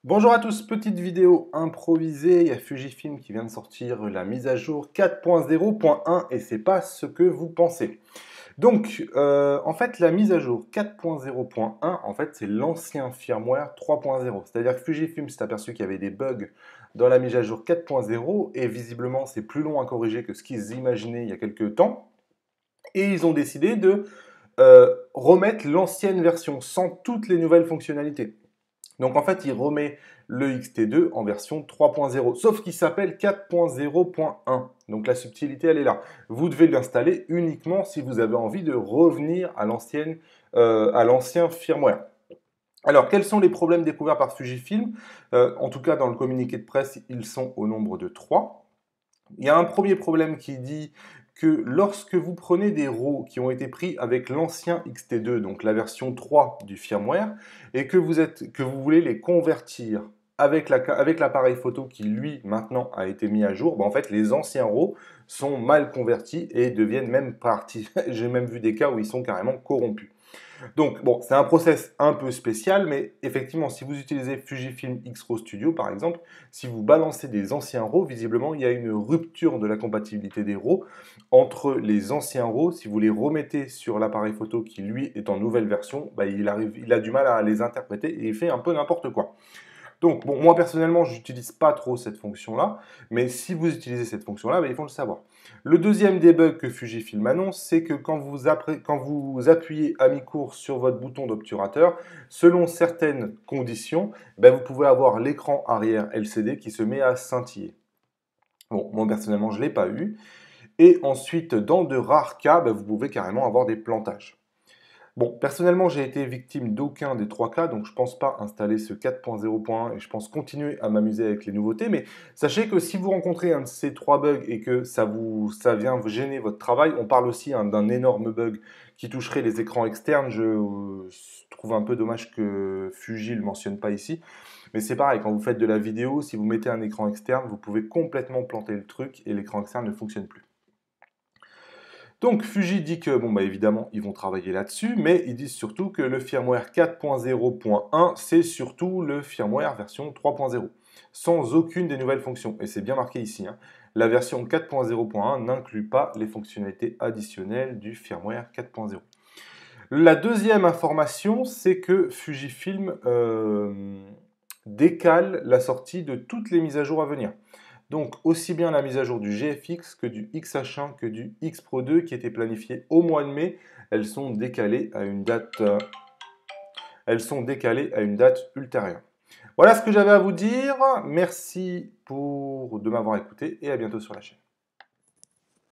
Bonjour à tous, petite vidéo improvisée, il y a Fujifilm qui vient de sortir la mise à jour 4.0.1 et c'est pas ce que vous pensez. Donc, en fait, la mise à jour 4.0.1, en fait, c'est l'ancien firmware 3.0. C'est-à-dire que Fujifilm s'est aperçu qu'il y avait des bugs dans la mise à jour 4.0 et visiblement, c'est plus long à corriger que ce qu'ils imaginaient il y a quelques temps. Et ils ont décidé de remettre l'ancienne version sans toutes les nouvelles fonctionnalités. Donc en fait, il remet le XT2 en version 3.0, sauf qu'il s'appelle 4.0.1. Donc la subtilité, elle est là. Vous devez l'installer uniquement si vous avez envie de revenir à l'ancien firmware. Alors, quels sont les problèmes découverts par Fujifilm? En tout cas, dans le communiqué de presse, ils sont au nombre de 3. Il y a un premier problème qui dit que lorsque vous prenez des RAW qui ont été pris avec l'ancien XT2, donc la version 3 du firmware, et que vous voulez les convertir avec l'appareil photo qui, lui, maintenant a été mis à jour, en fait, les anciens RAW sont mal convertis et deviennent même partie. J'ai même vu des cas où ils sont carrément corrompus. Donc, bon, c'est un process un peu spécial, mais effectivement, si vous utilisez Fujifilm X-RAW Studio, par exemple, si vous balancez des anciens RAW, visiblement, il y a une rupture de la compatibilité des RAW entre les anciens RAW. Si vous les remettez sur l'appareil photo qui, lui, est en nouvelle version, il a du mal à les interpréter et il fait un peu n'importe quoi. Donc, bon, moi personnellement, je n'utilise pas trop cette fonction-là, mais si vous utilisez cette fonction-là, il faut le savoir. Le deuxième debug que Fujifilm annonce, c'est que quand vous appuyez à mi-cours sur votre bouton d'obturateur, selon certaines conditions, vous pouvez avoir l'écran arrière LCD qui se met à scintiller. Bon, moi personnellement, je ne l'ai pas eu. Et ensuite, dans de rares cas, vous pouvez carrément avoir des plantages. Bon, personnellement, j'ai été victime d'aucun des 3 cas, donc je ne pense pas installer ce 4.0.1 et je pense continuer à m'amuser avec les nouveautés. Mais sachez que si vous rencontrez un de ces 3 bugs et que ça vient vous gêner votre travail, on parle aussi d'un énorme bug qui toucherait les écrans externes. Je trouve un peu dommage que Fuji ne le mentionne pas ici. Mais c'est pareil, quand vous faites de la vidéo, si vous mettez un écran externe, vous pouvez complètement planter le truc et l'écran externe ne fonctionne plus. Donc Fuji dit que, évidemment, ils vont travailler là-dessus, mais ils disent surtout que le firmware 4.0.1, c'est surtout le firmware version 3.0, sans aucune des nouvelles fonctions. Et c'est bien marqué ici, hein. La version 4.0.1 n'inclut pas les fonctionnalités additionnelles du firmware 4.0. La deuxième information, c'est que Fujifilm décale la sortie de toutes les mises à jour à venir. Donc aussi bien la mise à jour du GFX que du XH1 que du X Pro 2 qui étaient planifiées au mois de mai, elles sont décalées à une date, ultérieure. Voilà ce que j'avais à vous dire. Merci de m'avoir écouté et à bientôt sur la chaîne.